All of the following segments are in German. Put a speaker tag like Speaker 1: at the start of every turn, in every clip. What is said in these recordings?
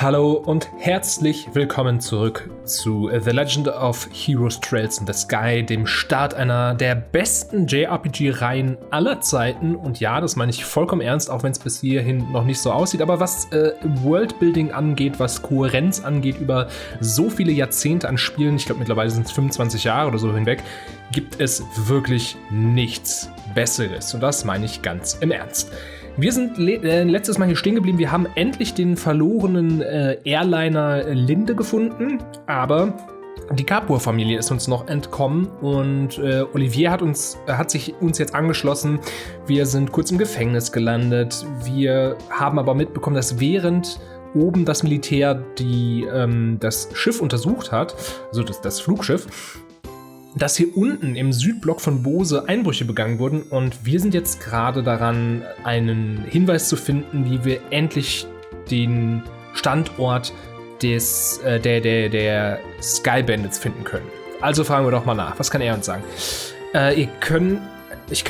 Speaker 1: Hallo und herzlich willkommen zurück zu The Legend of Heroes Trails in the Sky, dem Start einer der besten JRPG-Reihen aller Zeiten. Und ja, das meine ich vollkommen ernst, auch wenn es bis hierhin noch nicht so aussieht. Aber was Worldbuilding angeht, was Kohärenz angeht, über so viele Jahrzehnte an Spielen, ich glaube mittlerweile sind es 25 Jahre oder so hinweg, gibt es wirklich nichts Besseres. Und das meine ich ganz im Ernst. Wir sind letztes Mal hier stehen geblieben. Wir haben endlich den verlorenen Airliner Linde gefunden, aber die Kapur-Familie ist uns noch entkommen und Olivier hat sich uns jetzt angeschlossen. Wir sind kurz im Gefängnis gelandet. Wir haben aber mitbekommen, dass während oben das Militär das Schiff untersucht hat, also das Flugschiff, dass hier unten im Südblock von Bose Einbrüche begangen wurden und wir sind jetzt gerade daran, einen Hinweis zu finden, wie wir endlich den Standort der Sky Bandits finden können. Also fragen wir doch mal nach. Was kann er uns sagen? Ich kann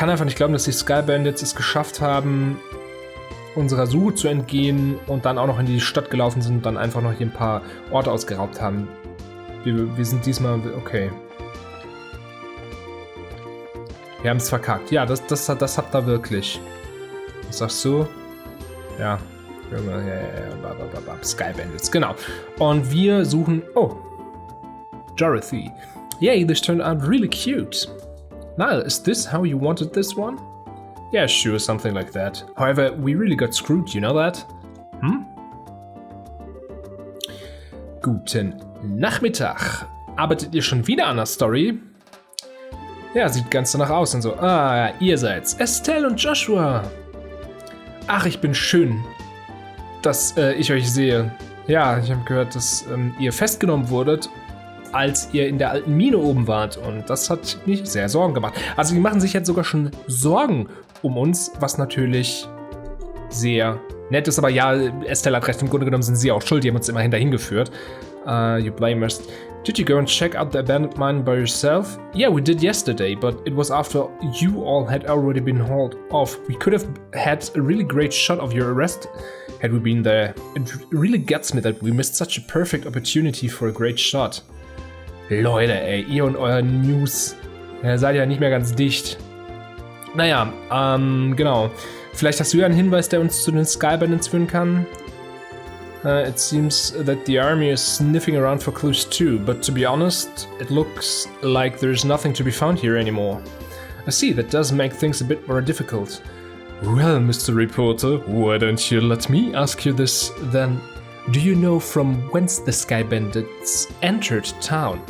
Speaker 1: einfach nicht glauben, dass die Sky Bandits es geschafft haben, unserer Suche zu entgehen und dann auch noch in die Stadt gelaufen sind und dann einfach noch hier ein paar Orte ausgeraubt haben. Wir sind diesmal... Okay. Wir haben es verkackt. Ja, das habt ihr wirklich. Was sagst du? Ja. Sky Bandits, genau. Und wir suchen... Oh. Dorothy. Yay, this turned out really cute. Niall, is this how you wanted this one? Yeah, sure, something like that. However, we really got screwed, you know that? Guten Nachmittag. Arbeitet ihr schon wieder an der Story? Ja, sieht ganz danach aus und so. Ah, ihr seid's. Estelle und Joshua. Ach, ich bin schön, dass ich euch sehe. Ja, ich habe gehört, dass ihr festgenommen wurdet, als ihr in der alten Mine oben wart. Und das hat mich sehr Sorgen gemacht. Also die machen sich jetzt sogar schon Sorgen um uns, was natürlich sehr nett ist. Aber ja, Estelle hat recht. Im Grunde genommen sind sie auch schuld. Die haben uns immerhin dahin geführt. You blame us. Did you go and check out the abandoned mine by yourself? Yeah, we did yesterday, but it was after you all had already been hauled off. We could have had a really great shot of your arrest had we been there. It really gets me that we missed such a perfect opportunity for a great shot. Leute, ey, ihr und euer News. Ihr seid ja nicht mehr ganz dicht. Naja, genau. Vielleicht hast du ja einen Hinweis, der uns zu den Sky Bandits führen kann? It seems that the army is sniffing around for clues too, but to be honest, it looks like there's nothing to be found here anymore. I see, that does make things a bit more difficult. Well, Mr. Reporter, why don't you let me ask you this then? Do you know from whence the Sky Bandits entered town?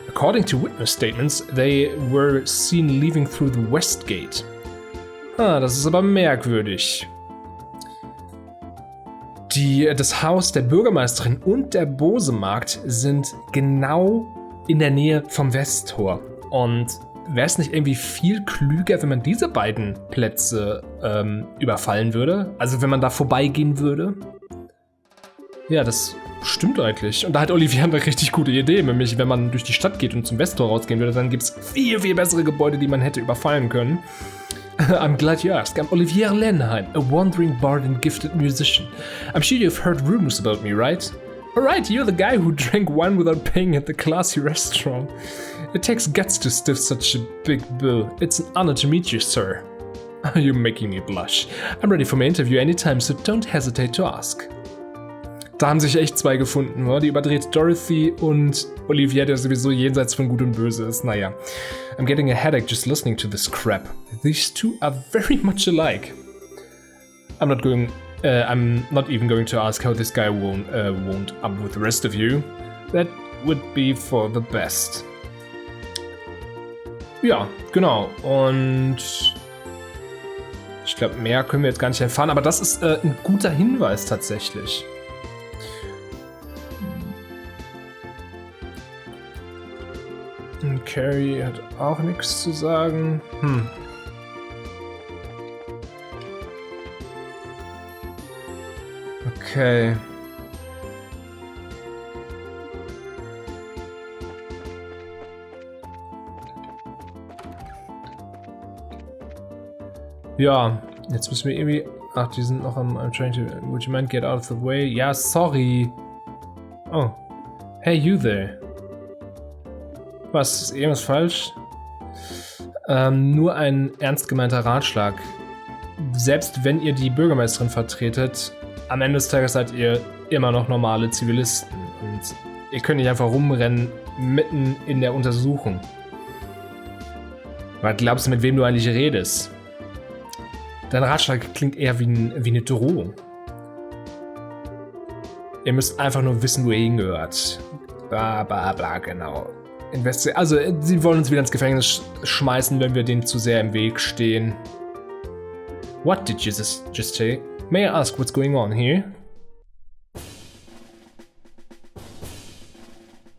Speaker 1: According to witness statements, they were seen leaving through the west gate. Ah, das ist aber merkwürdig. Das Haus der Bürgermeisterin und der Bosemarkt sind genau in der Nähe vom Westtor. Und wäre es nicht irgendwie viel klüger, wenn man diese beiden Plätze überfallen würde? Also wenn man da vorbeigehen würde? Ja, das stimmt eigentlich. Und da hat Olivier eine richtig gute Idee. Nämlich, wenn man durch die Stadt geht und zum Westtor rausgehen würde, dann gibt es viel, viel bessere Gebäude, die man hätte überfallen können. I'm glad you asked. I'm Olivier Lenheim, a wandering bard and gifted musician. I'm sure you've heard rumors about me, right? Alright, you're the guy who drank wine without paying at the classy restaurant. It takes guts to stiff such a big bill. It's an honor to meet you, sir. You're making me blush. I'm ready for my interview anytime, so don't hesitate to ask. Da haben sich echt zwei gefunden, oder? Die überdreht Dorothy und Olivier, der sowieso jenseits von Gut und Böse ist. Naja. I'm getting a headache just listening to this crap. These two are very much alike. I'm not even going to ask how this guy wound up with the rest of you. That would be for the best. Ja, genau. Und ich glaube, mehr können wir jetzt gar nicht erfahren, aber das ist ein guter Hinweis tatsächlich. Carrie hat auch nichts zu sagen. Okay. Ja, jetzt müssen wir irgendwie Ach, die sind noch I'm trying to... Would you mind get out of the way? Ja, sorry. Oh. Hey, you there. Was, ist irgendwas falsch? Nur ein ernst gemeinter Ratschlag. Selbst wenn ihr die Bürgermeisterin vertretet, am Ende des Tages seid ihr immer noch normale Zivilisten. Und ihr könnt nicht einfach rumrennen mitten in der Untersuchung. Was glaubst du, mit wem du eigentlich redest? Dein Ratschlag klingt eher wie eine Drohung. Ihr müsst einfach nur wissen, wo ihr hingehört. Bla bla bla, genau. Also, sie wollen uns wieder ins Gefängnis schmeißen, wenn wir denen zu sehr im Weg stehen. What did you just say? May I ask what's going on here?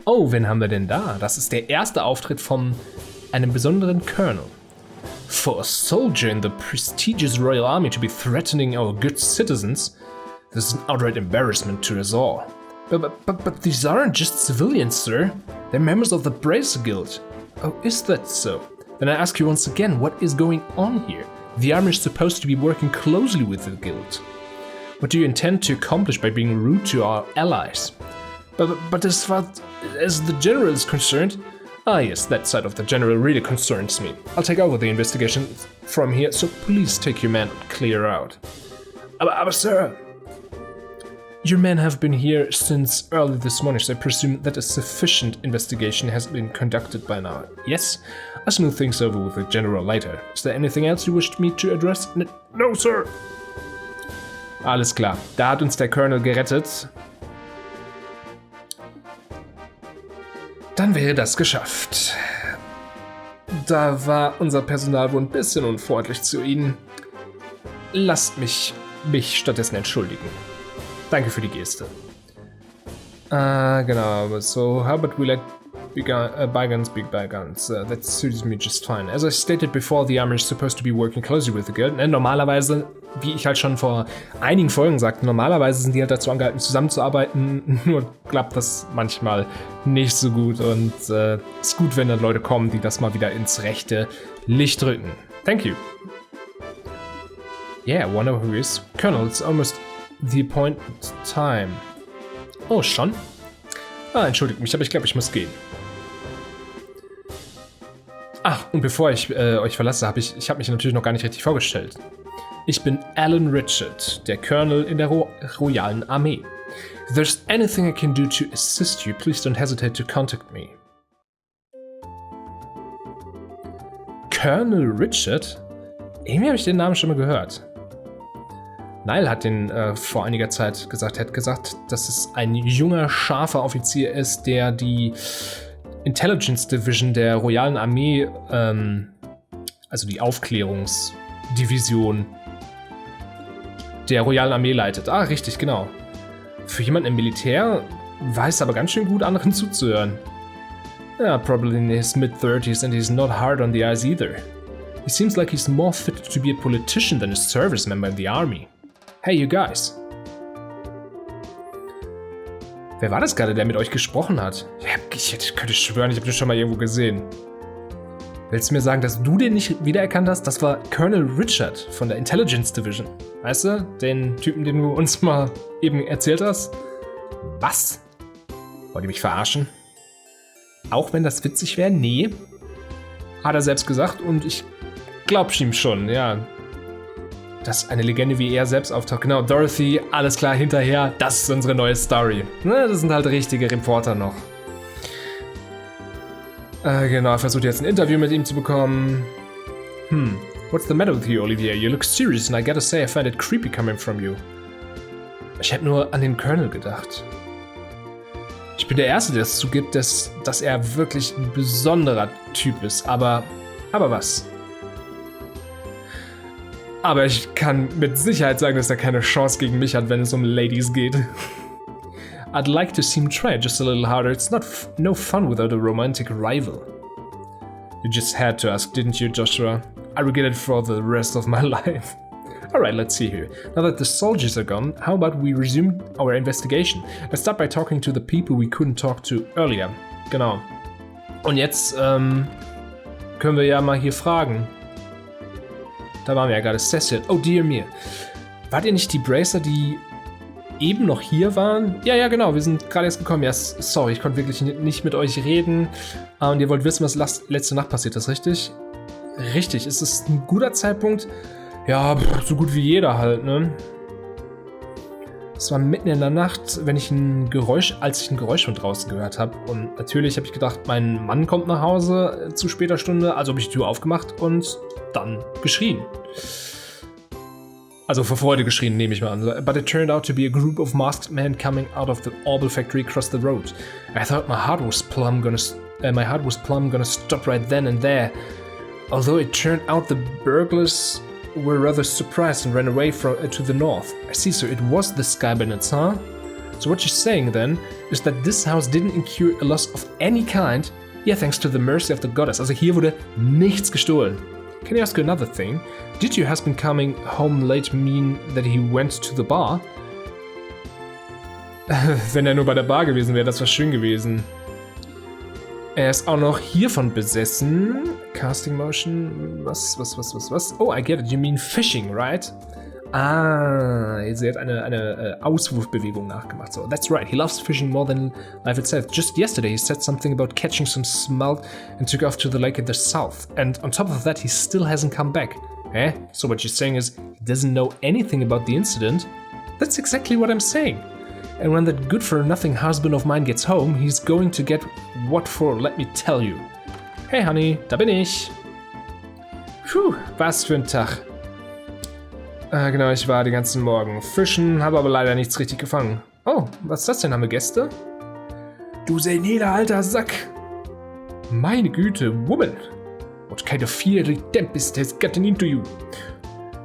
Speaker 1: Oh, wen haben wir denn da? Das ist der erste Auftritt von einem besonderen Colonel. For a soldier in the prestigious Royal Army to be threatening our good citizens, this is an outright embarrassment to us all. But these aren't just civilians, sir. They're members of the Branche Guild. Oh, is that so? Then I ask you once again, what is going on here? The army is supposed to be working closely with the guild. What do you intend to accomplish by being rude to our allies? But as far as the general is concerned, ah yes, that side of the general really concerns me. I'll take over the investigation from here, so please take your men and clear out. Aber sir, your men have been here since early this morning, so I presume that a sufficient investigation has been conducted by now. Yes? I'll smooth things over with the general later. Is there anything else you wished me to address? No, sir. Alles klar, da hat uns der Colonel gerettet. Dann wäre das geschafft. Da war unser Personal wohl ein bisschen unfreundlich zu Ihnen. Lasst mich stattdessen entschuldigen. Danke für die Geste. Genau, so how about we let bygones be bygones? That suits me just fine. As I stated before, the army is supposed to be working closely with the guild. Normalerweise, wie ich halt schon vor einigen Folgen sagte, normalerweise sind die halt dazu angehalten, zusammenzuarbeiten. Nur klappt das manchmal nicht so gut und ist gut, wenn dann Leute kommen, die das mal wieder ins rechte Licht rücken. Thank you. Yeah, wonder who is. Colonel, it's almost the appointed time. Oh, schon? Entschuldigt mich, aber ich glaube, ich muss gehen. Ach, und bevor ich euch verlasse, habe ich mich natürlich noch gar nicht richtig vorgestellt. Ich bin Alan Richard, der Colonel in der Royalen Armee. If there's anything I can do to assist you, please don't hesitate to contact me. Colonel Richard? Irgendwie habe ich den Namen schon mal gehört. Nile hat den vor einiger Zeit gesagt. Er hat gesagt, dass es ein junger, scharfer Offizier ist, der die Intelligence Division der Royalen Armee, also die Aufklärungsdivision der Royalen Armee leitet. Ah, richtig, genau. Für jemanden im Militär weiß aber ganz schön gut, anderen zuzuhören. Yeah, probably in his mid-30s and he's not hard on the eyes either. He seems like he's more fit to be a politician than a service member in the army. Hey, you guys. Wer war das gerade, der mit euch gesprochen hat? Ich könnte schwören, ich habe den schon mal irgendwo gesehen. Willst du mir sagen, dass du den nicht wiedererkannt hast? Das war Colonel Richard von der Intelligence Division. Weißt du? Den Typen, den du uns mal eben erzählt hast? Was? Wollt ihr mich verarschen? Auch wenn das witzig wäre? Nee. Hat er selbst gesagt und ich glaub's ihm schon, ja. Dass eine Legende wie er selbst auftaucht. Genau, Dorothy, alles klar, hinterher, das ist unsere neue Story. Na, das sind halt richtige Reporter noch. Genau, er versucht jetzt ein Interview mit ihm zu bekommen. What's the matter with you, Olivier? You look serious and I gotta say I find it creepy coming from you. Ich hätte nur an den Colonel gedacht. Ich bin der Erste, der es zugibt, dass er wirklich ein besonderer Typ ist. Aber was? Aber ich kann mit Sicherheit sagen, dass er keine Chance gegen mich hat, wenn es um Ladies geht. I'd like to see him try just a little harder. It's no fun without a romantic rival. You just had to ask, didn't you, Joshua? I regret it for the rest of my life. Alright, let's see here. Now that the soldiers are gone, how about we resume our investigation? Let's start by talking to the people we couldn't talk to earlier. Genau. Und jetzt können wir ja mal hier fragen. Da waren wir ja gerade. Cecil. Oh dear me. Wart ihr nicht die Bracer, die eben noch hier waren? Ja, genau, wir sind gerade erst gekommen. Ja, sorry, ich konnte wirklich nicht mit euch reden. Und ihr wollt wissen, was letzte Nacht passiert ist, richtig? Richtig, es ist ein guter Zeitpunkt. Ja, so gut wie jeder halt, ne? Es war mitten in der Nacht, als ich ein Geräusch von draußen gehört habe. Und natürlich habe ich gedacht, mein Mann kommt nach Hause zu später Stunde, also habe ich die Tür aufgemacht und dann geschrien. Also vor Freude geschrien, nehme ich mal an. But it turned out to be a group of masked men coming out of the Orbital factory across the road. I thought my heart was plumb gonna stop right then and there. Although it turned out the burglars were rather surprised and ran away to the north. I see, so it was the Sky Bandits, huh? So what you're saying then is that this house didn't incur a loss of any kind, yeah, thanks to the mercy of the goddess. Also hier wurde nichts gestohlen. Can I ask you another thing? Did your husband coming home late mean that he went to the bar? Wenn er nur bei der Bar gewesen wäre, das wäre schön gewesen. Er ist auch noch hiervon besessen. Casting Motion. Was? Oh, I get it. You mean fishing, right? Ah, sie hat eine Auswurfbewegung nachgemacht. So, that's right. He loves fishing more than life itself. Just yesterday he said something about catching some smelt and took off to the lake in the south. And on top of that, he still hasn't come back. Eh? So what you're saying is he doesn't know anything about the incident? That's exactly what I'm saying. And when that good-for-nothing husband of mine gets home, he's going to get what for, let me tell you. Hey, Honey, da bin ich. Puh, was für ein Tag. Genau, ich war den ganzen Morgen fischen, habe aber leider nichts richtig gefangen. Oh, was ist das denn? Haben wir Gäste? Du seniler alter Sack. Meine Güte, woman. What kind of fiery tempest has gotten into you?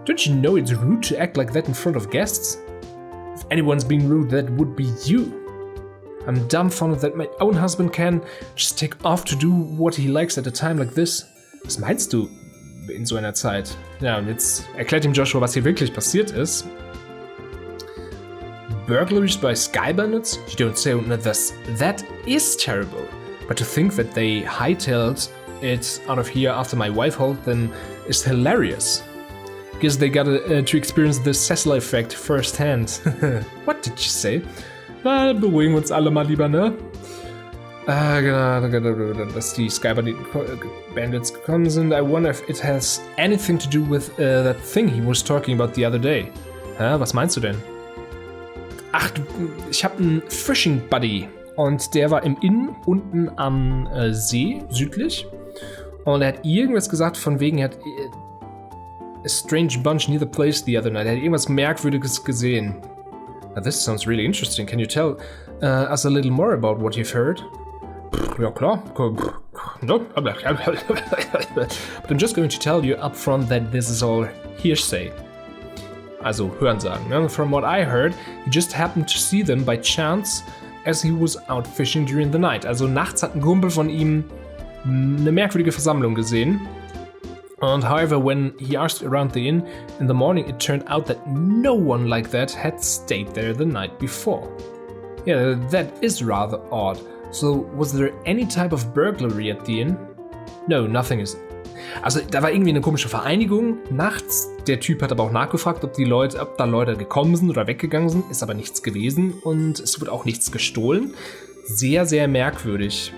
Speaker 1: Don't you know it's rude to act like that in front of guests? If anyone's being rude, that would be you. I'm dumbfounded that my own husband can just take off to do what he likes at a time like this. Was meinst du in so einer Zeit? Ja, und jetzt erklärt ihm Joshua, was hier wirklich passiert ist. Burglaries by Sky Bandits? You don't say, no, that is terrible. But to think that they hightailed it out of here after my wife hold them is hilarious. Guess they got to experience the Cecil effect firsthand. What did you say? Na, beruhigen wir uns alle mal lieber, ne? Genau, dass die Sky Bandits gekommen sind. I wonder if it has anything to do with that thing he was talking about the other day. Was meinst du denn? Ach, ich habe einen Fishing Buddy. Und der war im Inn unten am See, südlich. Und er hat irgendwas gesagt von wegen, er hat a strange bunch near the place the other night. Er hat irgendwas Merkwürdiges gesehen. Now this sounds really interesting. Can you tell us a little more about what you've heard? Ja, klar. No. But I'm just going to tell you up front that this is all hearsay. Also Hörensagen. Ne? From what I heard, he just happened to see them by chance as he was out fishing during the night. Also nachts hat ein Kumpel von ihm eine merkwürdige Versammlung gesehen. And however, when he asked around the inn in the morning, it turned out that no one like that had stayed there the night before. Yeah, that is rather odd. So, was there any type of burglary at the inn? No, nothing is. Also, da war irgendwie eine komische Vereinigung nachts. Der Typ hat aber auch nachgefragt, ob da Leute gekommen sind oder weggegangen sind. Ist aber nichts gewesen und es wird auch nichts gestohlen. Sehr, sehr merkwürdig.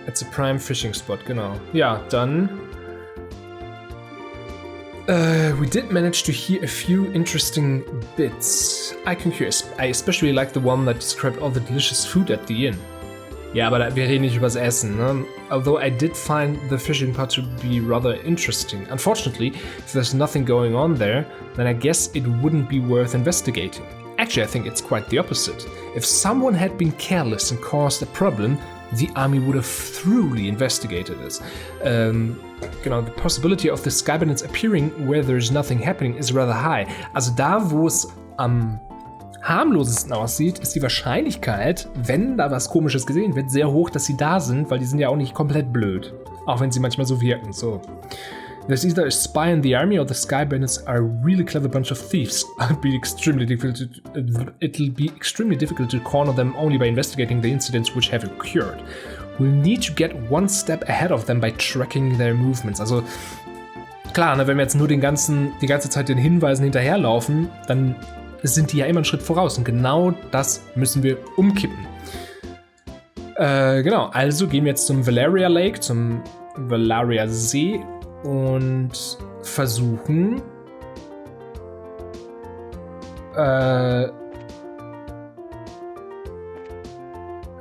Speaker 1: It's a prime fishing spot, genau. Ja, dann... we did manage to hear a few interesting bits. I concur. I especially like the one that described all the delicious food at the inn. Ja, aber wir reden nicht übers Essen, ne? Although I did find the fishing part to be rather interesting. Unfortunately, if there's nothing going on there, then I guess it wouldn't be worth investigating. Actually, I think it's quite the opposite. If someone had been careless and caused a problem, the army would have thoroughly investigated it. Genau, the possibility of the Sky Bandits appearing where there's nothing happening is rather high. Also da, wo es am harmlosesten aussieht, ist die Wahrscheinlichkeit, wenn da was Komisches gesehen wird, sehr hoch, dass sie da sind, weil die sind ja auch nicht komplett blöd. Auch wenn sie manchmal so wirken, so. There's either a spy in the army or the Sky Bandits are a really clever bunch of thieves. It'll be extremely difficult to corner them only by investigating the incidents which have occurred. We'll need to get one step ahead of them by tracking their movements. Also, klar, ne, wenn wir jetzt nur die ganze Zeit den Hinweisen hinterherlaufen, dann sind die ja immer einen Schritt voraus. Und genau das müssen wir umkippen. Genau, also gehen wir jetzt zum Valeria Lake, zum Valeria See und versuchen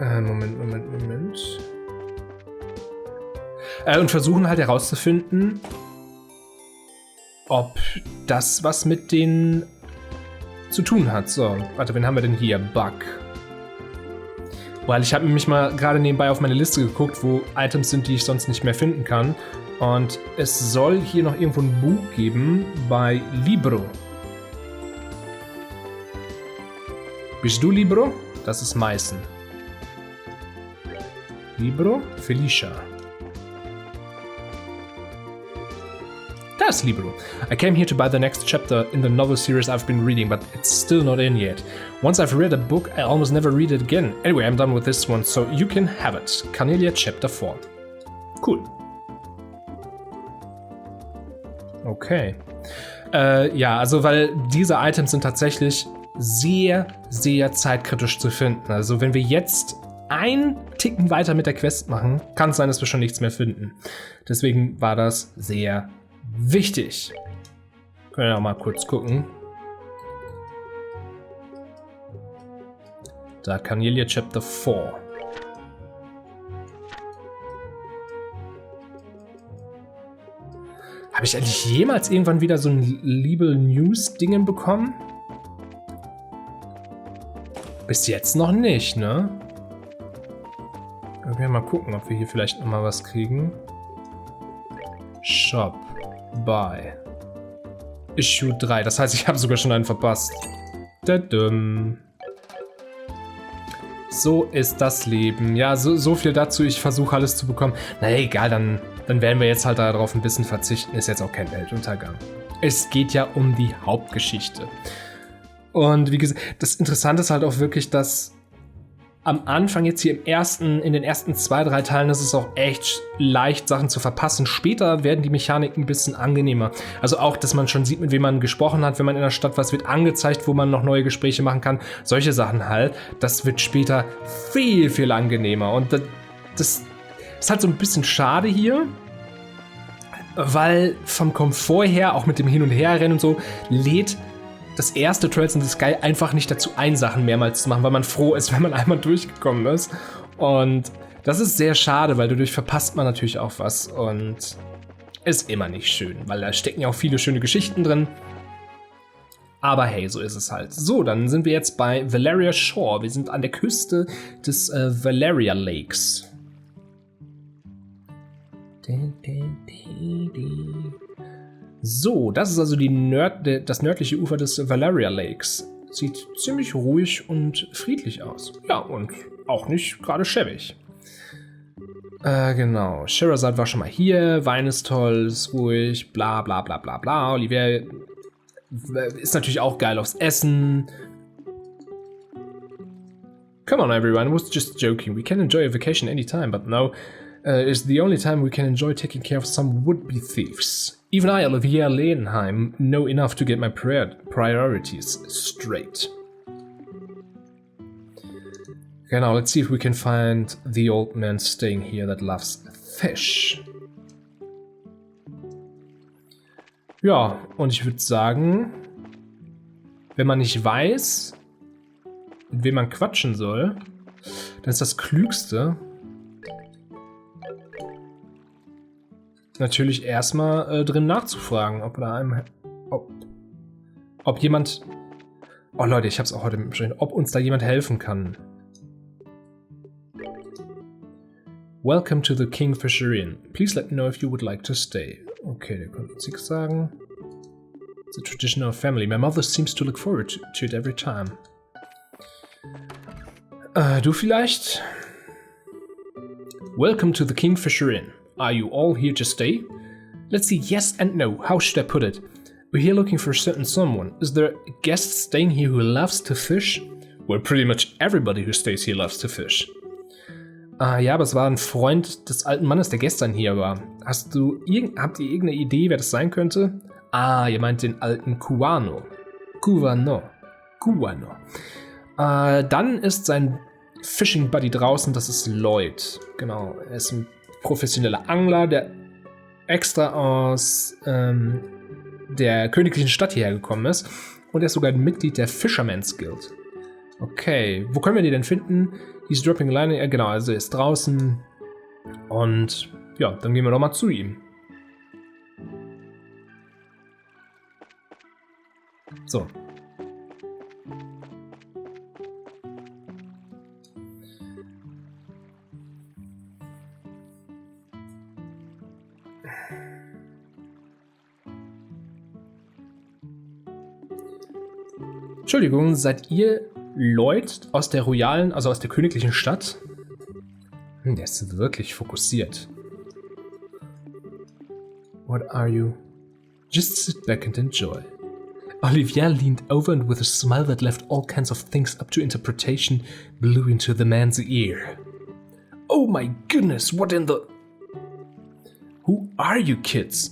Speaker 1: Moment. Und versuchen halt herauszufinden, ob das was mit denen zu tun hat. So, warte, wen haben wir denn hier? Bug. Weil ich habe nämlich mal gerade nebenbei auf meine Liste geguckt, wo Items sind, die ich sonst nicht mehr finden kann. Und es soll hier noch irgendwo ein Buch geben bei Libro. Bist du Libro? Das ist Meißen. Libro? Felicia. Das Libro. I came here to buy the next chapter in the novel series I've been reading, but it's still not in yet. Once I've read a book, I almost never read it again. Anyway, I'm done with this one, so you can have it. Cornelia Chapter 4. Cool. Okay. Ja, also weil diese Items sind tatsächlich sehr, sehr zeitkritisch zu finden. Also wenn wir jetzt einen Ticken weiter mit der Quest machen, kann es sein, dass wir schon nichts mehr finden. Deswegen war das sehr wichtig. Können wir auch mal kurz gucken. Da Cornelia Chapter 4. Habe ich eigentlich jemals irgendwann wieder so ein Liebe-News-Dingen bekommen? Bis jetzt noch nicht, ne? Okay, mal gucken, ob wir hier vielleicht nochmal was kriegen. Shop. Buy. Issue 3. Das heißt, ich habe sogar schon einen verpasst. So ist das Leben. Ja, so viel dazu. Ich versuche alles zu bekommen. Na egal, dann werden wir jetzt halt darauf ein bisschen verzichten. Ist jetzt auch kein Weltuntergang. Es geht ja um die Hauptgeschichte. Und wie gesagt, das Interessante ist halt auch wirklich, dass am Anfang jetzt hier in den ersten 2, 3 Teilen ist es auch echt leicht, Sachen zu verpassen. Später werden die Mechaniken ein bisschen angenehmer. Also auch, dass man schon sieht, mit wem man gesprochen hat, wenn man in der Stadt was wird angezeigt, wo man noch neue Gespräche machen kann. Solche Sachen halt. Das wird später viel, viel angenehmer. Und das ist halt so ein bisschen schade hier, weil vom Komfort her, auch mit dem Hin- und Herrennen und so, lädt das erste Trails in the Sky einfach nicht dazu ein, Sachen mehrmals zu machen, weil man froh ist, wenn man einmal durchgekommen ist. Und das ist sehr schade, weil dadurch verpasst man natürlich auch was und ist immer nicht schön, weil da stecken ja auch viele schöne Geschichten drin. Aber hey, so ist es halt. So, dann sind wir jetzt bei Valeria Shore. Wir sind an der Küste des Valeria Lakes. So, das ist also das nördliche Ufer des Valeria Lakes. Sieht ziemlich ruhig und friedlich aus. Ja, und auch nicht gerade schäbig. Genau. Sherazade war schon mal hier. Wein ist toll, ist ruhig, bla bla bla bla bla. Olivia ist natürlich auch geil aufs Essen. Come on everyone, I was just joking. We can enjoy a vacation anytime, but now is the only time we can enjoy taking care of some would-be thieves. Even I, Olivia Lehenheim, know enough to get my priorities straight. Genau, let's see if we can find the old man staying here that loves fish. Ja, und ich würde sagen, wenn man nicht weiß, mit wem man quatschen soll, dann ist das Klügste natürlich erstmal drin nachzufragen, ob jemand, oh Leute, ich hab's auch heute mitbeschrieben, ob uns da jemand helfen kann. Welcome to the Kingfisher Inn. Please let me know if you would like to stay. Okay, der konnte uns nichts sagen. It's a tradition of family. My mother seems to look forward to it every time. Du vielleicht? Welcome to the Kingfisher Inn. Are you all here to stay? Let's see, yes and no. How should I put it? We're here looking for a certain someone. Is there a guest staying here who loves to fish? Well, pretty much everybody who stays here loves to fish. Ja, aber es war ein Freund des alten Mannes, der gestern hier war. Habt ihr irgendeine Idee, wer das sein könnte? Ihr meint den alten Kuano. Kuano. Dann ist sein Fishing Buddy draußen, das ist Lloyd. Genau, er ist ein professioneller Angler, der extra aus der königlichen Stadt hierher gekommen ist. Und er ist sogar ein Mitglied der Fisherman's Guild. Okay, wo können wir die denn finden? He's dropping a line. Genau, also er ist draußen. Und ja, dann gehen wir doch mal zu ihm. So. Entschuldigung, seid ihr Lloyd aus der royalen, also aus der königlichen Stadt? Der ist wirklich fokussiert. What are you? Just sit back and enjoy. Olivia leaned over and with a smile that left all kinds of things up to interpretation blew into the man's ear. Oh my goodness, what in the... Who are you kids?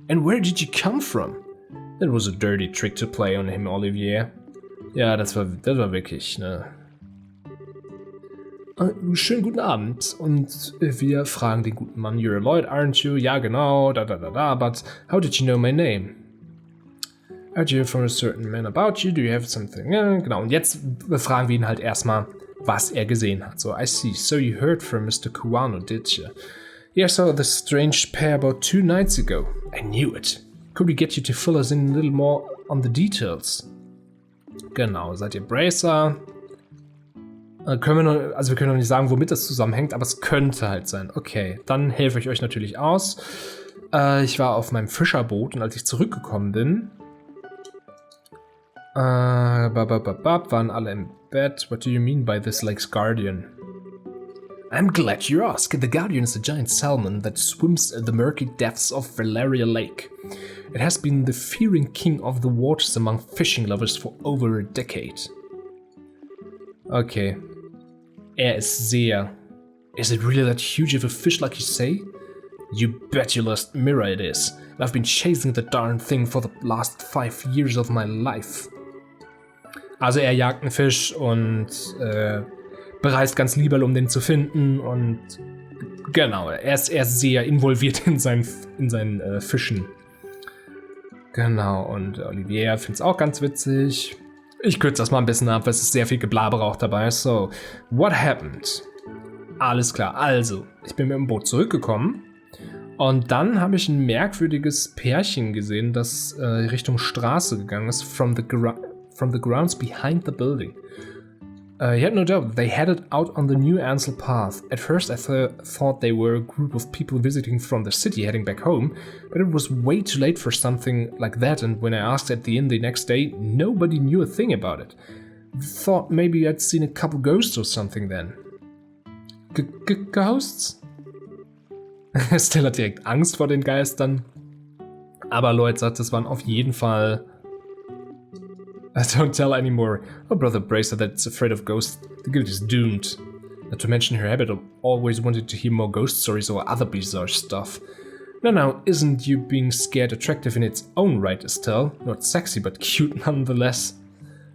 Speaker 1: And where did you come from? That was a dirty trick to play on him, Olivier. Ja, das war wirklich, ne? Schönen guten Abend. Und wir fragen den guten Mann, you're Lloyd, aren't you? Ja, genau, but how did you know my name? I heard you from a certain man about you, do you have something? Ja, genau, und jetzt fragen wir ihn halt erstmal, was er gesehen hat. So, I see, so you heard from Mr. Kuano, did you? Yeah, I saw this strange pair about 2 nights ago. I knew it. Could we get you to fill us in a little more on the details? Genau, seid ihr Bracer? Wir können noch nicht sagen, womit das zusammenhängt, aber es könnte halt sein. Okay, dann helfe ich euch natürlich aus. Ich war auf meinem Fischerboot und als ich zurückgekommen bin, waren alle im Bett. What do you mean by this lake's guardian? I'm glad you asked. The Guardian is a giant salmon that swims in the murky depths of Valeria Lake. It has been the fearing king of the waters among fishing lovers for over a decade. Okay. Er ist sehr. Is it really that huge of a fish like you say? You bet your last mirror it is. I've been chasing the darn thing for the last 5 years of my life. Also er jagt einen Fisch und bereist ganz liebevoll, um den zu finden, und genau, er ist sehr involviert in seinen Fischen. Genau, und Olivier findet es auch ganz witzig. Ich kürze das mal ein bisschen ab, weil es ist sehr viel Geblaber auch dabei. So, what happened? Alles klar, also, ich bin mit dem Boot zurückgekommen und dann habe ich ein merkwürdiges Pärchen gesehen, das Richtung Straße gegangen ist, from the grounds behind the building. He had no doubt they headed out on the new Ansel path. At first I thought they were a group of people visiting from the city heading back home, but it was way too late for something like that, and when I asked at the inn the next day, nobody knew a thing about it. Thought maybe I'd seen a couple ghosts or something then. Ghosts? Stella hat direkt Angst vor den Geistern. Aber Lloyd sagt, das waren auf jeden Fall... Don't tell anymore. Oh, Brother Bracer that's afraid of ghosts. The guild is doomed. Not to mention her habit of always wanting to hear more ghost stories or other bizarre stuff. Now, isn't you being scared attractive in its own right, Estelle? Not sexy, but cute nonetheless.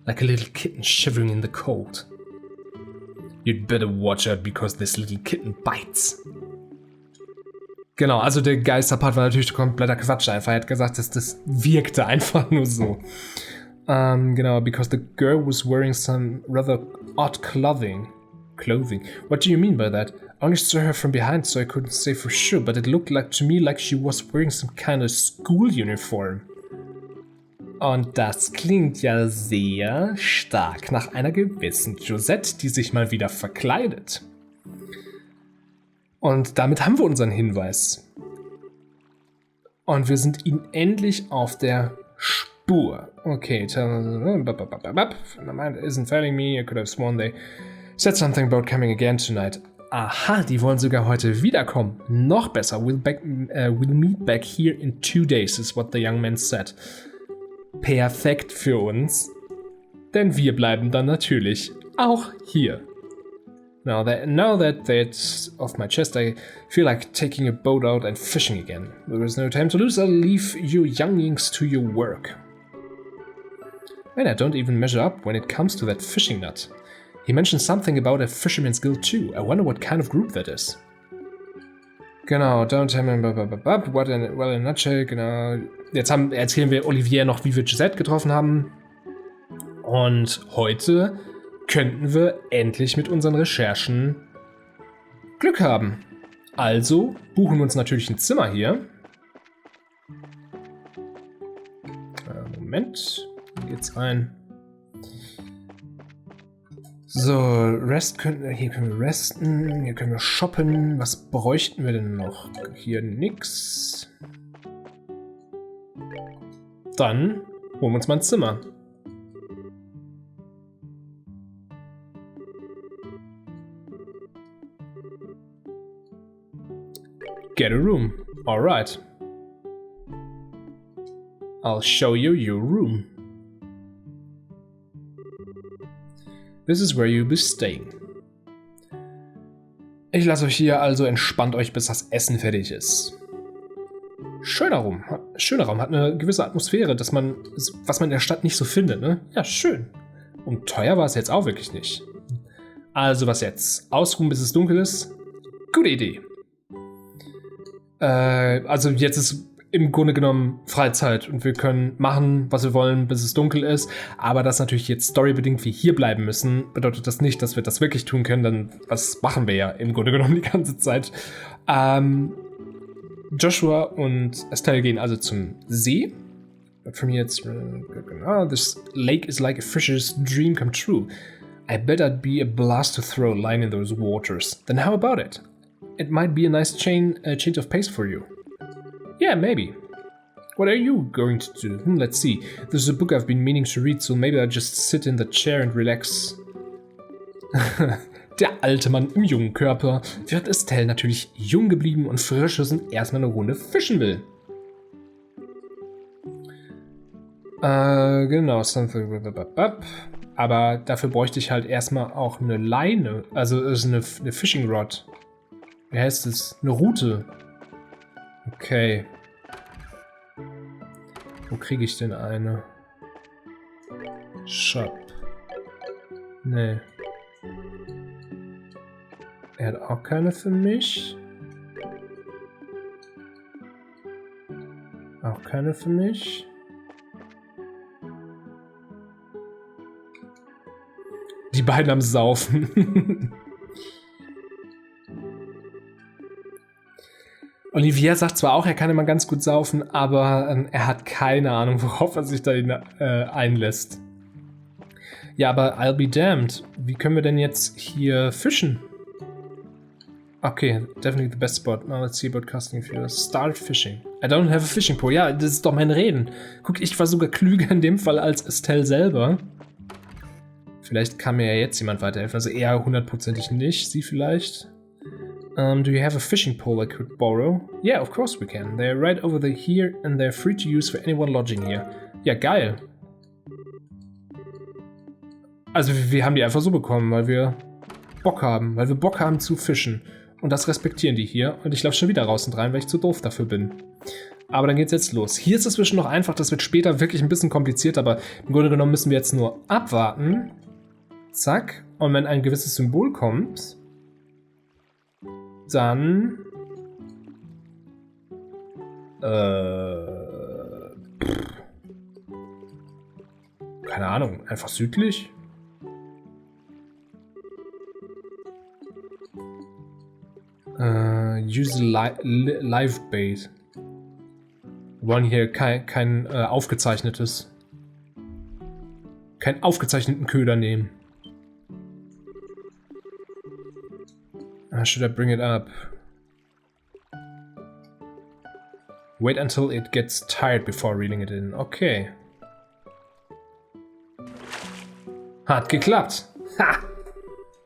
Speaker 1: Like a little kitten shivering in the cold. You'd better watch out, because this little kitten bites. Genau, also der Geisterpart war natürlich kompletter Quatsch einfach. Er hat gesagt, dass das wirkte einfach nur so. Genau, because the girl was wearing some rather odd clothing. What do you mean by that? I only saw her from behind, so I couldn't say for sure, but it looked like to me like she was wearing some kind of school uniform. Und das klingt ja sehr stark nach einer gewissen Josette, die sich mal wieder verkleidet. Und damit haben wir unseren Hinweis. Und wir sind ihnen endlich auf der Spur. Okay, my mind isn't failing me. I could have sworn they said something about coming again tonight. Aha, die wollen sogar heute wiederkommen. Noch besser. We'll meet back here in 2 days, is what the young man said. Perfekt für uns. Denn wir bleiben dann natürlich auch hier. Now that that's off my chest, I feel like taking a boat out and fishing again. There is no time to lose. I'll leave you younglings to your work. Man, I don't even measure up when it comes to that fishing nut. He mentioned something about a fisherman's guild too. I wonder what kind of group that is. Genau, don't tell me, what in a nutshell, genau. Jetzt erzählen wir Olivier noch, wie wir Gisette getroffen haben. Und heute könnten wir endlich mit unseren Recherchen Glück haben. Also buchen wir uns natürlich ein Zimmer hier. Moment, hier geht's rein. So, hier können wir resten, hier können wir shoppen. Was bräuchten wir denn noch? Hier nix. Dann holen wir uns mal ein Zimmer. Get a room. Alright. I'll show you your room. This is where you'll be staying. Ich lasse euch hier, also entspannt euch, bis das Essen fertig ist. Schöner Raum, hat eine gewisse Atmosphäre, was man in der Stadt nicht so findet, ne? Ja, schön. Und teuer war es jetzt auch wirklich nicht. Also was jetzt? Ausruhen, bis es dunkel ist? Gute Idee. Also jetzt ist im Grunde genommen Freizeit und wir können machen, was wir wollen, bis es dunkel ist. Aber dass natürlich jetzt storybedingt wir hier bleiben müssen, bedeutet das nicht, dass wir das wirklich tun können, denn was machen wir ja im Grunde genommen die ganze Zeit. Joshua und Estelle gehen also zum See. But from here it's this lake is like a fisher's dream come true. I bet I'd be a blast to throw a line in those waters. Then how about it? It might be a nice change of pace for you. Yeah, maybe. What are you going to do? Let's see. There's a book I've been meaning to read, so maybe I'll just sit in the chair and relax. Der alte Mann im jungen Körper. Während Estelle natürlich jung geblieben und frisch ist und erstmal eine Runde fischen will. Genau, something. Aber dafür bräuchte ich halt erstmal auch eine Leine. Also eine Fishing Rod. Wie heißt es? Eine Rute. Okay. Wo kriege ich denn eine? Shop. Nee. Er hat auch keine für mich. Auch keine für mich. Die beiden am Saufen. Olivier sagt zwar auch, er kann immer ganz gut saufen, aber er hat keine Ahnung, worauf er sich da einlässt. Ja, aber I'll be damned. Wie können wir denn jetzt hier fischen? Okay, definitely the best spot. Now let's see about casting if you start fishing. I don't have a fishing pole. Ja, das ist doch mein Reden. Guck, ich war sogar klüger in dem Fall als Estelle selber. Vielleicht kann mir ja jetzt jemand weiterhelfen. Also eher hundertprozentig nicht. Sie vielleicht. Do you have a fishing pole I could borrow? Yeah, of course we can. They're right over here and they're free to use for anyone lodging here. Ja, geil. Also wir haben die einfach so bekommen, weil wir Bock haben. Weil wir Bock haben zu fischen. Und das respektieren die hier. Und ich laufe schon wieder raus und rein, weil ich zu doof dafür bin. Aber dann geht's jetzt los. Hier ist es zwischen noch einfach. Das wird später wirklich ein bisschen kompliziert. Aber im Grunde genommen müssen wir jetzt nur abwarten. Zack. Und wenn ein gewisses Symbol kommt, dann keine Ahnung, einfach südlich? Use live bait. Wir wollen hier kein aufgezeichnetes. Keinen aufgezeichneten Köder nehmen. Should I bring it up? Wait until it gets tired before reeling it in. Okay. Hat geklappt. Ha!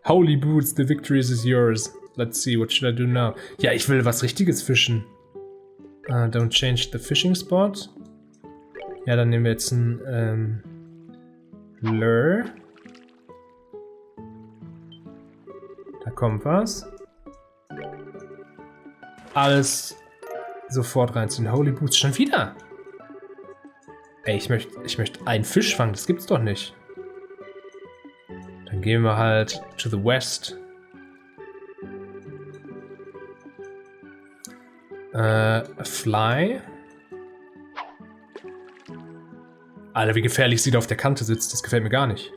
Speaker 1: Holy boots, the victory is yours. Let's see, what should I do now? Ja, ich will was Richtiges fischen. Don't change the fishing spot. Ja, dann nehmen wir jetzt ein Lure. Da Kompass. Alles sofort reinziehen. Holy Boots, schon wieder. Ey, ich möchte einen Fisch fangen, das gibt's doch nicht. Dann gehen wir halt to the west. Fly. Alter, wie gefährlich sie da auf der Kante sitzt, das gefällt mir gar nicht.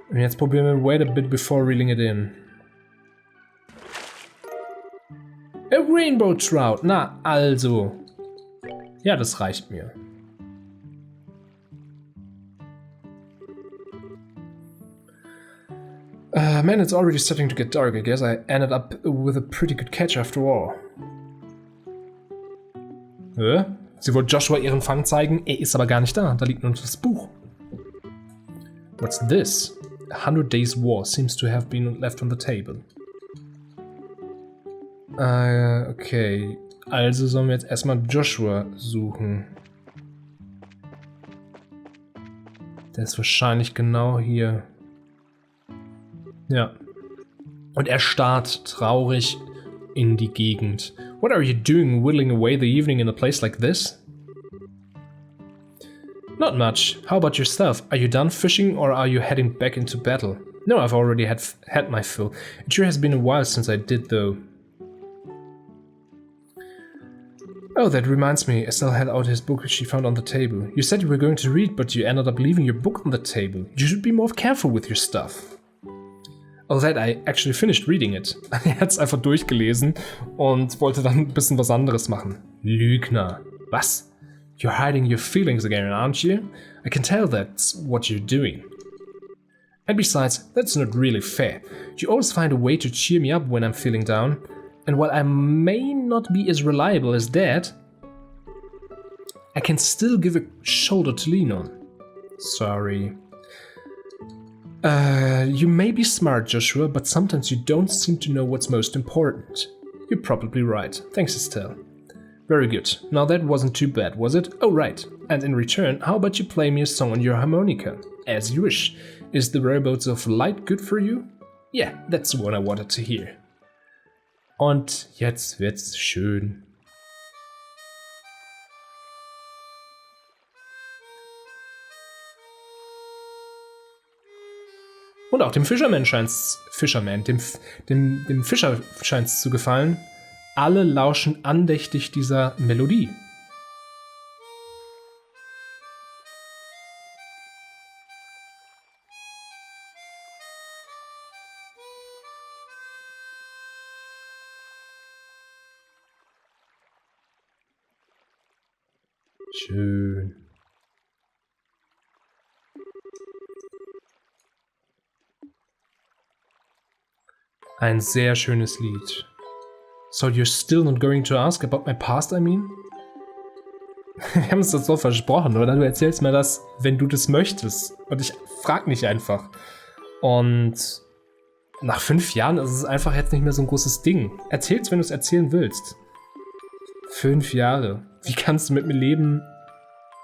Speaker 1: Und jetzt probieren wir wait a bit before reeling it in. A Rainbow Trout, na also. Ja, das reicht mir. Man, it's already starting to get dark. I guess I ended up with a pretty good catch after all. Sie wollte Joshua ihren Fang zeigen, er ist aber gar nicht da. Da liegt nur das Buch. What's this? A 100 Days War seems to have been left on the table. Okay. Also sollen wir jetzt erstmal Joshua suchen. Der ist wahrscheinlich genau hier. Ja. Und er starrt traurig in die Gegend. What are you doing whittling away the evening in a place like this? Not much. How about yourself? Are you done fishing or are you heading back into battle? No, I've already had my fill. It sure has been a while since I did though. Oh, that reminds me. Estelle had out his book she found on the table. You said you were going to read, but you ended up leaving your book on the table. You should be more careful with your stuff. Oh, that I actually finished reading it. Er hat's einfach durchgelesen und wollte dann ein bisschen was anderes machen. Lügner. Was? You're hiding your feelings again, aren't you? I can tell that's what you're doing. And besides, that's not really fair. You always find a way to cheer me up when I'm feeling down. And while I may not be as reliable as Dad, I can still give a shoulder to lean on. Sorry. You may be smart, Joshua, but sometimes you don't seem to know what's most important. You're probably right. Thanks, Estelle. Very good. Now that wasn't too bad, was it? Oh, right. And in return, how about you play me a song on your harmonica? As you wish. Is the whereabouts of light good for you? Yeah, that's what I wanted to hear. Und jetzt wird's schön. Und auch dem Fischer scheint's zu gefallen. Alle lauschen andächtig dieser Melodie. Schön. Ein sehr schönes Lied. So you're still not going to ask about my past, I mean? Wir haben uns das so versprochen, oder? Du erzählst mir das, wenn du das möchtest. Und ich frag nicht einfach. Und nach 5 Jahren ist es einfach jetzt nicht mehr so ein großes Ding. Erzähl's, wenn du es erzählen willst. 5 Jahre. Wie kannst du mit mir leben,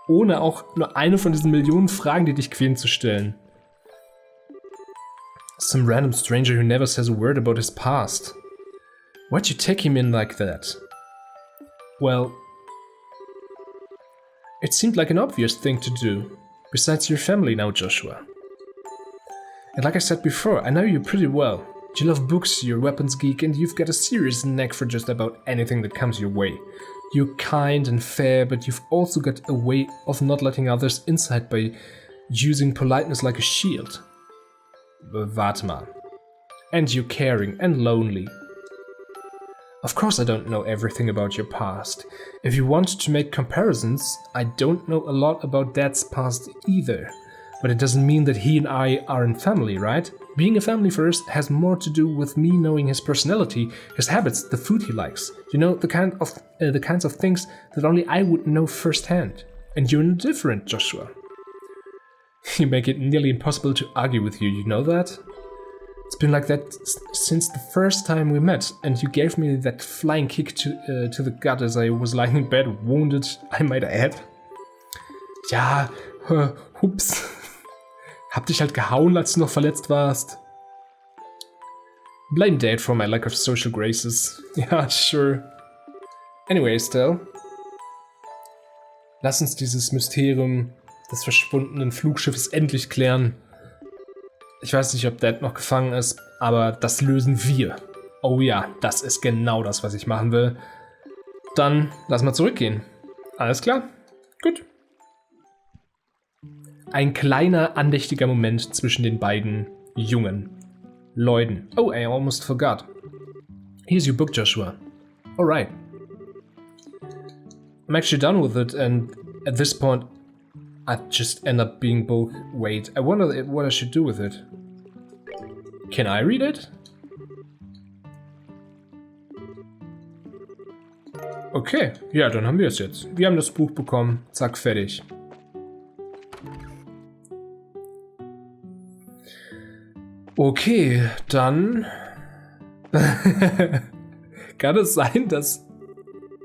Speaker 1: ohne auch nur eine von diesen Millionen Fragen, die dich quälen, zu stellen? Some random stranger who never says a word about his past. Why'd you take him in like that? Well, it seemed like an obvious thing to do. Besides, your family now, Joshua. And like I said before, I know you pretty well. You love books, you're a weapons geek, and you've got a serious knack for just about anything that comes your way. You're kind and fair, but you've also got a way of not letting others inside by using politeness like a shield. Warte mal. And you're caring and lonely. Of course I don't know everything about your past. If you want to make comparisons, I don't know a lot about Dad's past either. But it doesn't mean that he and I aren't family, right? Being a family first has more to do with me knowing his personality, his habits, the food he likes. You know, the kinds of things that only I would know firsthand. And you're indifferent, Joshua. You make it nearly impossible to argue with you, you know that? It's been like that since the first time we met, and you gave me that flying kick to the gut as I was lying in bed, wounded, I might add. Ja, hups. Hab dich halt gehauen, als du noch verletzt warst. Blame Dad for my lack of social graces. Ja, sure. Anyway, Estelle. Lass uns dieses Mysterium des verschwundenen Flugschiffes endlich klären. Ich weiß nicht, ob Dad noch gefangen ist, aber das lösen wir. Oh ja, das ist genau das, was ich machen will. Dann lass mal zurückgehen. Alles klar? Gut. Ein kleiner, andächtiger Moment zwischen den beiden jungen Leuten. Oh, I almost forgot. Here's your book, Joshua. Alright. I'm actually done with it, and at this point, I'd just end up being both. Wait, I wonder what I should do with it. Can I read it? Okay, ja, dann haben wir es jetzt. Wir haben das Buch bekommen. Zack, fertig. Okay, dann kann es sein, dass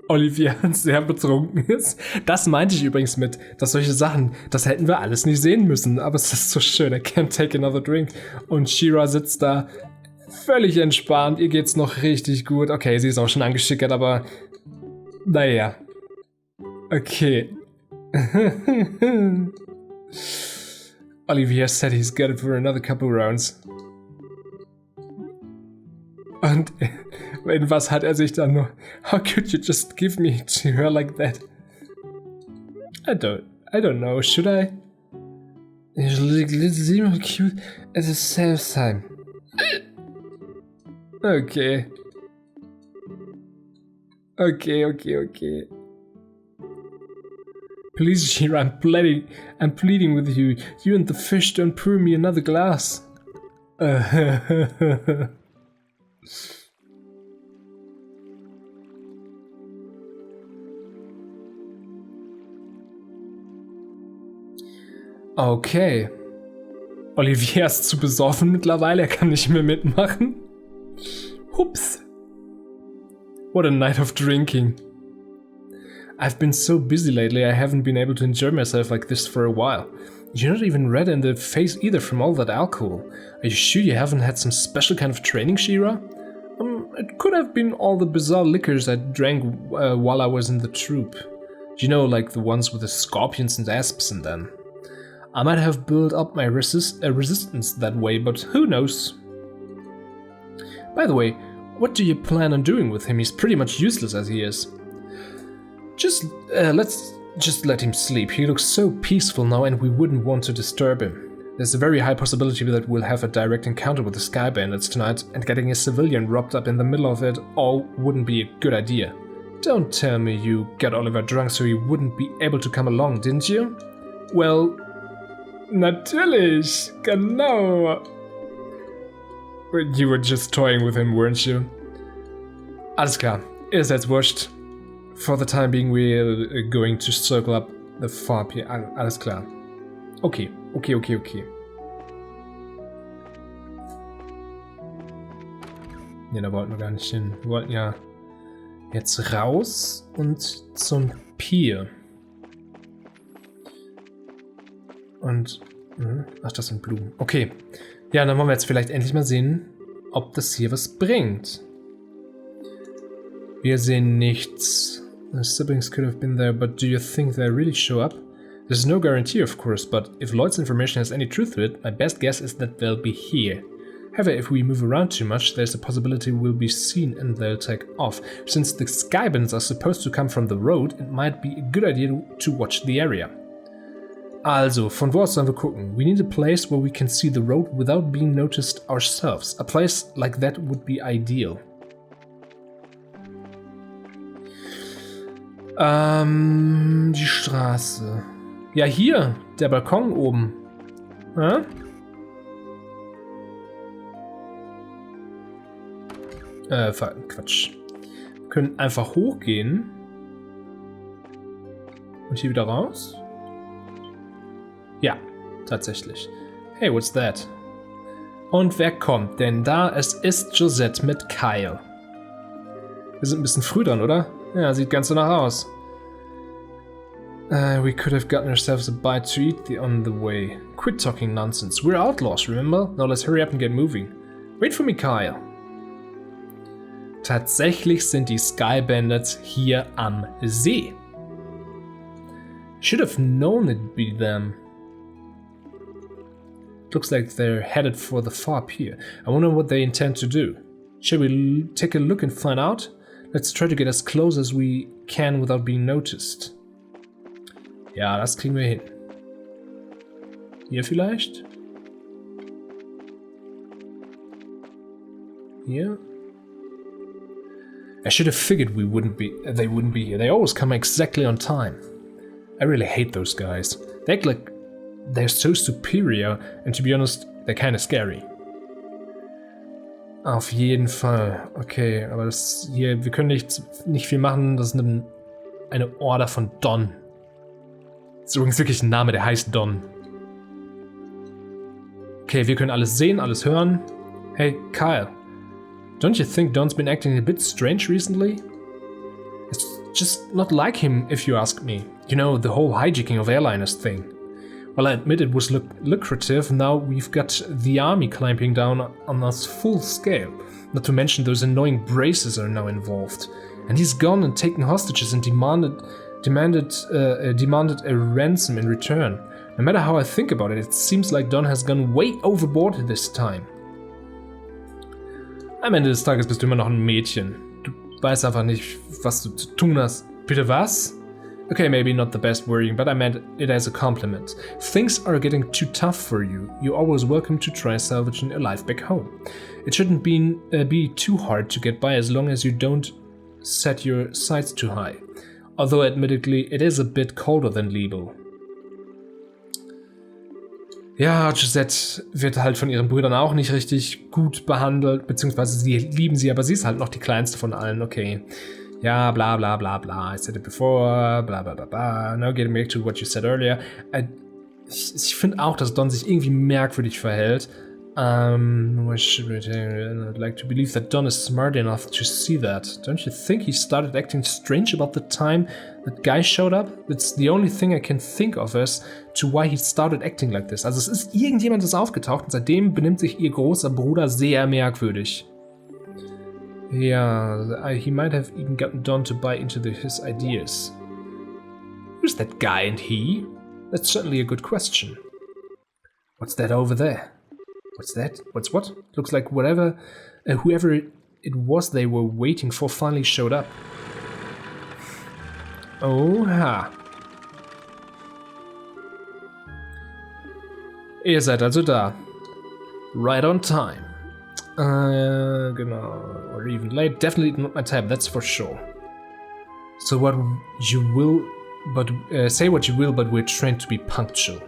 Speaker 1: Olivia sehr betrunken ist. Das meinte ich übrigens mit, dass solche Sachen, das hätten wir alles nicht sehen müssen. Aber es ist so schön, I can't take another drink. Und She-Ra sitzt da völlig entspannt. Ihr geht's noch richtig gut. Okay, sie ist auch schon angeschickert, aber naja. Okay. Olivia said he's got it for another couple rounds. Und in was hat er sich dann nur... How could you just give me to her like that? I don't know, should I? You look cute at the same time. Okay. Okay. Please, She-Ra, I'm pleading with you. You and the fish don't pour me another glass. Okay. Olivier ist zu besoffen mittlerweile, er kann nicht mehr mitmachen. Hups. What a night of drinking. I've been so busy lately, I haven't been able to enjoy myself like this for a while. You're not even red in the face either from all that alcohol. Are you sure you haven't had some special kind of training, She-Ra? It could have been all the bizarre liquors I drank while I was in the troop. You know, like the ones with the scorpions and asps and then. I might have built up my resistance that way, but who knows? By the way, what do you plan on doing with him? He's pretty much useless as he is. Let's just let him sleep. He looks so peaceful now and we wouldn't want to disturb him. There's a very high possibility that we'll have a direct encounter with the Sky Bandits tonight, and getting a civilian robbed up in the middle of it all wouldn't be a good idea. Don't tell me you got Oliver drunk so he wouldn't be able to come along, didn't you? Well, natürlich, genau. You were just toying with him, weren't you? Alles klar, ist jetzt wurscht. For the time being, we're going to circle up the farm here. Alles klar. Okay. Ne, da wollten wir gar nicht hin. Wir wollten ja jetzt raus und zum Pier. Und... Ach, das sind Blumen. Okay. Ja, dann wollen wir jetzt vielleicht endlich mal sehen, ob das hier was bringt. Wir sehen nichts. The siblings could have been there, but do you think they'll really show up? There's no guarantee, of course, but if Lloyd's information has any truth to it, my best guess is that they'll be here. However, if we move around too much, there's a possibility we'll be seen and they'll take off. Since the Sky Bandits are supposed to come from the road, it might be a good idea to watch the area. Also, von wo aus sollen wir gucken? We need a place where we can see the road without being noticed ourselves. A place like that would be ideal. Die Straße. Ja, hier, der Balkon oben. Hä? Quatsch. Wir können einfach hochgehen. Und hier wieder raus. Ja, tatsächlich. Hey, what's that? Und wer kommt denn da? Es ist Josette mit Kyle. Wir sind ein bisschen früh dran, oder? Ja, sieht ganz danach aus. We could have gotten ourselves a bite to eat on the way. Quit talking nonsense. We're outlaws, remember? Now let's hurry up and get moving. Wait for me, Kyle. Tatsächlich sind die Sky Bandits hier am See. Should have known it'd be them. Looks like they're headed for the far pier. I wonder what they intend to do. Shall we take a look and find out? Let's try to get as close as we can without being noticed. Ja, das kriegen wir hin. Hier vielleicht? Hier? I should have figured they wouldn't be here. They always come exactly on time. I really hate those guys. They act like they're so superior, and to be honest, they're kinda scary. Auf jeden Fall. Okay, aber das hier, wir können nicht viel machen. Das ist eine Order von Don. Das ist übrigens wirklich ein Name, der heißt Don. Okay, wir können alles sehen, alles hören. Hey, Kyle. Don't you think Don's been acting a bit strange recently? It's just not like him, if you ask me. You know, the whole hijacking of airliners thing. Well, I admit it was lucrative. Now we've got the army clamping down on us full scale. Not to mention those annoying braces are now involved. And he's gone and taken hostages and demanded a ransom in return. No matter how I think about it, it seems like Don has gone way overboard this time. Am Ende des Tages bist du immer noch ein Mädchen. Du weißt einfach nicht, was du zu tun hast. Bitte was? Okay, maybe not the best wording, but I meant it as a compliment. If things are getting too tough for you, you're always welcome to try salvaging a life back home. It shouldn't be too hard to get by as long as you don't set your sights too high. Although admittedly, it is a bit colder than Liebel. Ja, Gisette wird halt von ihren Brüdern auch nicht richtig gut behandelt, beziehungsweise sie lieben sie, aber sie ist halt noch die kleinste von allen, okay. Ja, bla bla bla bla, I said it before, bla bla bla bla, now getting back to what you said earlier. Ich finde auch, dass Don sich irgendwie merkwürdig verhält. I'd like to believe that Don is smart enough to see that. Don't you think he started acting strange about the time that guy showed up? That's the only thing I can think of as to why he started acting like this. Also es ist irgendjemand, das aufgetaucht und seitdem benimmt sich ihr großer Bruder sehr merkwürdig. Yeah, he might have even gotten Don to buy into his ideas. Who's that guy and he? That's certainly a good question. What's that over there? What's that? What's what? Looks like whoever it was they were waiting for finally showed up. Oha. Ihr seid also da. Right on time. Genau. Or even late. Definitely not my type, that's for sure. So what you will, but say what you will, but we're trained to be punctual.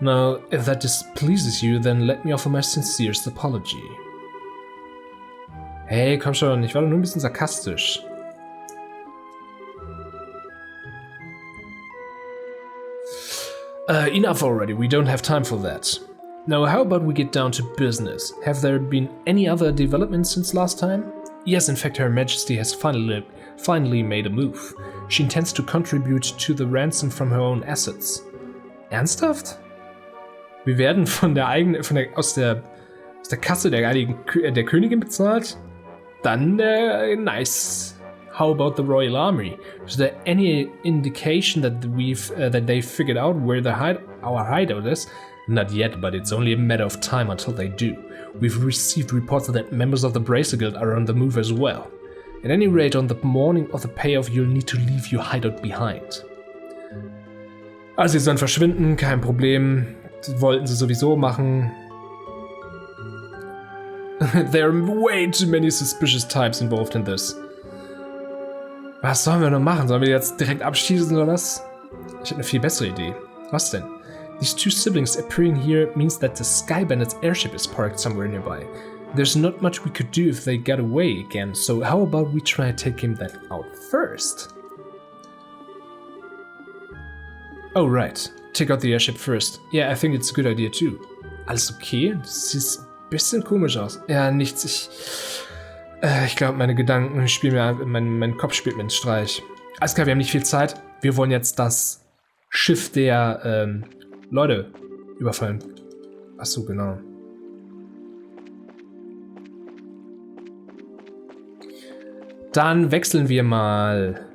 Speaker 1: Now, if that displeases you, then let me offer my sincerest apology. Hey, komm schon, ich war doch nur ein bisschen sarkastisch. Enough already, we don't have time for that. Now, how about we get down to business? Have there been any other developments since last time? Yes, in fact, Her Majesty has finally made a move. She intends to contribute to the ransom from her own assets. Ernsthaft? Wir werden aus der Kasse der Königin bezahlt? Dann, nice. How about the Royal Army? Is there any indication that they figured out where our hideout is? Not yet, but it's only a matter of time until they do. We've received reports that members of the Bracer Guild are on the move as well. At any rate, on the morning of the payoff, you'll need to leave your hideout behind. Also, sie sollen verschwinden, kein Problem. Das wollten sie sowieso machen. There are way too many suspicious types involved in this. Was sollen wir noch machen? Sollen wir jetzt direkt abschießen oder was? Ich habe eine viel bessere Idee. Was denn? These two siblings appearing here means that the Sky Bandits airship is parked somewhere nearby. There's not much we could do if they got away again, so how about we try taking that out first? Oh right, take out the airship first. Yeah, I think it's a good idea too. Alles okay? Das sieht ein bisschen komisch aus. Ja, nichts. Ich glaube, meine Gedanken spielen mir, mein Kopf spielt mir einen Streich. Alles klar, wir haben nicht viel Zeit. Wir wollen jetzt das Schiff der Leute überfallen. Achso, genau. Dann wechseln wir mal.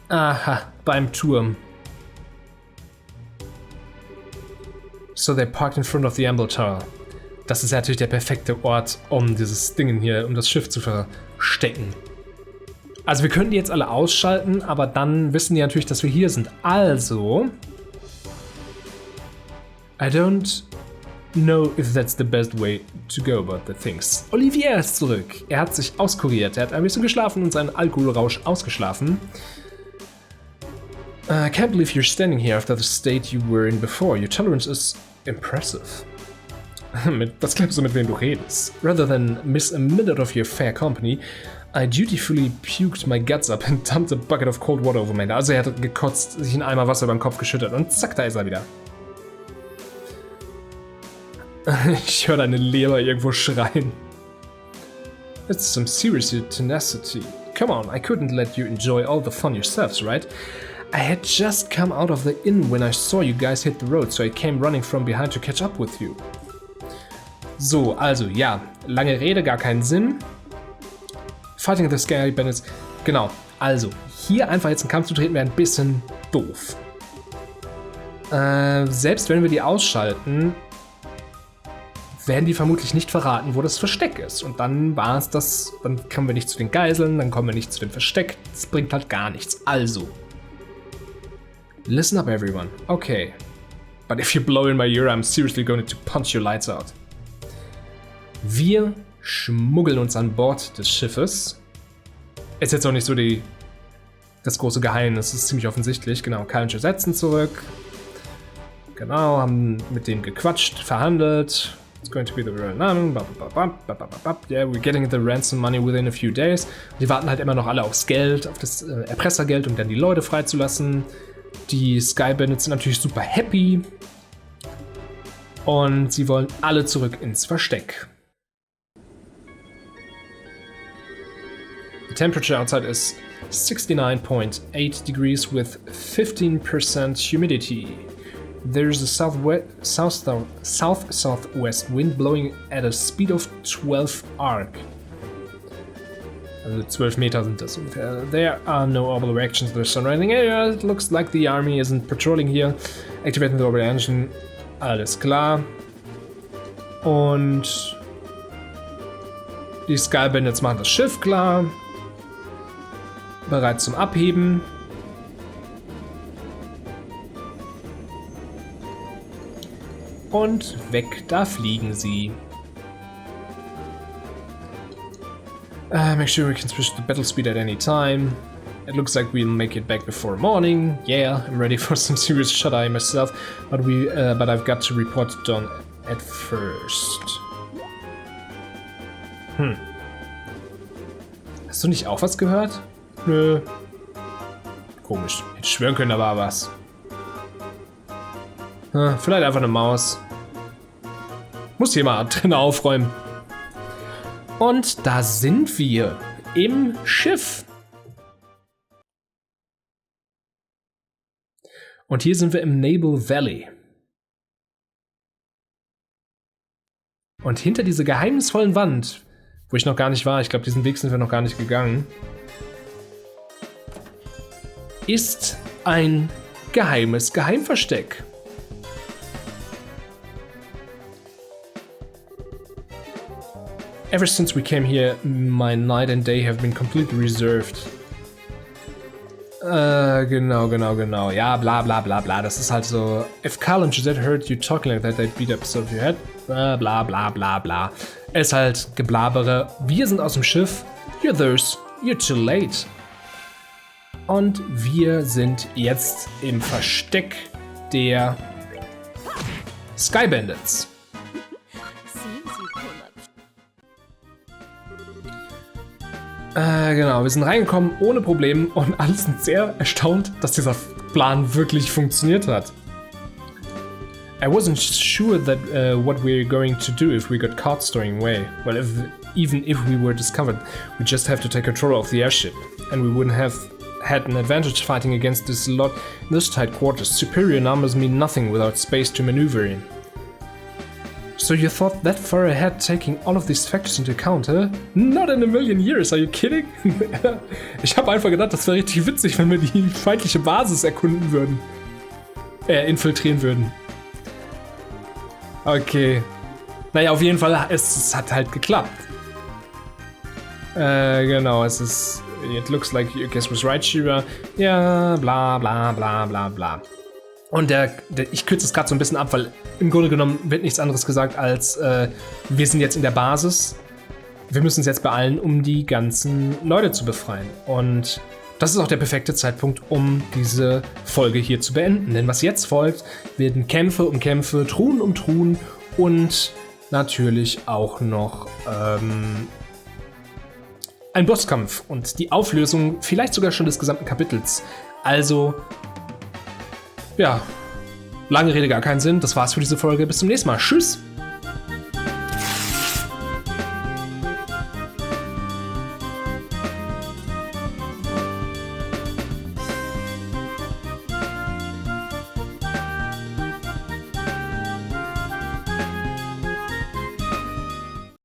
Speaker 1: Aha, beim Turm. So they parked in front of the Amble Tower. Das ist ja natürlich der perfekte Ort, um dieses Ding hier, um das Schiff zu verstecken. Also wir können die jetzt alle ausschalten, aber dann wissen die natürlich, dass wir hier sind. Also, I don't know if that's the best way to go about the things. Olivier ist zurück. Er hat sich auskuriert. Er hat ein bisschen geschlafen und seinen Alkoholrausch ausgeschlafen. I can't believe you're standing here after the state you were in before. Your tolerance is impressive. Was glaubst du, mit wem du redest? Rather than miss a minute of your fair company, I dutifully puked my guts up and dumped a bucket of cold water over my head. Also er hat gekotzt, sich einen Eimer Wasser über den Kopf geschüttet und zack, da ist er wieder. Ich höre deine Leber irgendwo schreien. It's some serious tenacity. Come on, I couldn't let you enjoy all the fun yourselves, right? I had just come out of the inn when I saw you guys hit the road, so I came running from behind to catch up with you. So, also, ja, lange Rede, gar keinen Sinn. Fighting the Sky Bandits. Genau, also, hier einfach jetzt in Kampf zu treten, wäre ein bisschen doof. Selbst wenn wir die ausschalten, werden die vermutlich nicht verraten, wo das Versteck ist. Und dann war es das, dann kommen wir nicht zu den Geiseln, dann kommen wir nicht zu dem Versteck. Das bringt halt gar nichts. Also, listen up everyone. Okay. But if you blow in my ear, I'm seriously going to punch your lights out. Wir schmuggeln uns an Bord des Schiffes. Ist jetzt auch nicht so das große Geheimnis, ist ziemlich offensichtlich. Genau, Kyle und Joe setzen zurück. Genau, haben mit denen gequatscht, verhandelt. It's going to be the real name. Yeah, we're getting the ransom money within a few days. Die warten halt immer noch alle aufs Geld, auf das Erpressergeld, um dann die Leute freizulassen. Die Sky Bandits sind natürlich super happy. Und sie wollen alle zurück ins Versteck. The temperature outside is 69.8 degrees with 15% humidity. There's a south-southwest wind blowing at a speed of 12 arc. Also 12 Meter sind das ungefähr. There are no orbital reactions to the surrounding area. It looks like the army isn't patrolling here. Activating the orbital engine. Alles klar. Und die Sky Bandits machen das Schiff klar. Bereit zum Abheben. Und weg, da fliegen sie. Make sure we can switch to battle speed at any time. It looks like we'll make it back before morning. Yeah, I'm ready for some serious shut-eye myself, but I've got to report to Don at first. Hast du nicht auch was gehört? Nö. Komisch. Hätte schwören können, da war was. Vielleicht einfach eine Maus. Muss hier mal drin aufräumen. Und da sind wir im Schiff. Und hier sind wir im Naval Valley. Und hinter dieser geheimnisvollen Wand, wo ich noch gar nicht war, ich glaube, diesen Weg sind wir noch gar nicht gegangen, ist ein geheimes Geheimversteck. Ever since we came here, my night and day have been completely reserved. Genau. Ja, bla bla bla bla. Das ist halt so. If Carl and Gisette heard you talking like that, they'd beat up so your head. Bla bla bla bla bla. Es ist halt Geblabere. Wir sind aus dem Schiff. You're theirs. You're too late. Und wir sind jetzt im Versteck der Sky Bandits. Genau, wir sind reingekommen ohne Probleme und alle sind sehr erstaunt, dass dieser Plan wirklich funktioniert hat. I wasn't sure that what we're going to do if we got caught stowing away. Well, even if we were discovered, we just have to take control of the airship, and we wouldn't have had an advantage fighting against this tight quarters. Superior numbers mean nothing without space to maneuver in. So you thought that far ahead, taking all of these factors into account, huh? Not in a million years, are you kidding? Ich habe einfach gedacht, das wäre richtig witzig, wenn wir die feindliche Basis erkunden würden. Infiltrieren würden. Okay. Naja, auf jeden Fall, es hat halt geklappt. Genau, es ist... It looks like your guess was right, Shira. Ja, bla bla bla bla bla. Und ich kürze es gerade so ein bisschen ab, weil im Grunde genommen wird nichts anderes gesagt als wir sind jetzt in der Basis. Wir müssen uns jetzt beeilen, um die ganzen Leute zu befreien. Und das ist auch der perfekte Zeitpunkt, um diese Folge hier zu beenden. Denn was jetzt folgt, werden Kämpfe um Kämpfe, Truhen um Truhen und natürlich auch noch ein Bosskampf und die Auflösung vielleicht sogar schon des gesamten Kapitels. Also, ja, lange Rede, gar keinen Sinn. Das war's für diese Folge. Bis zum nächsten Mal. Tschüss!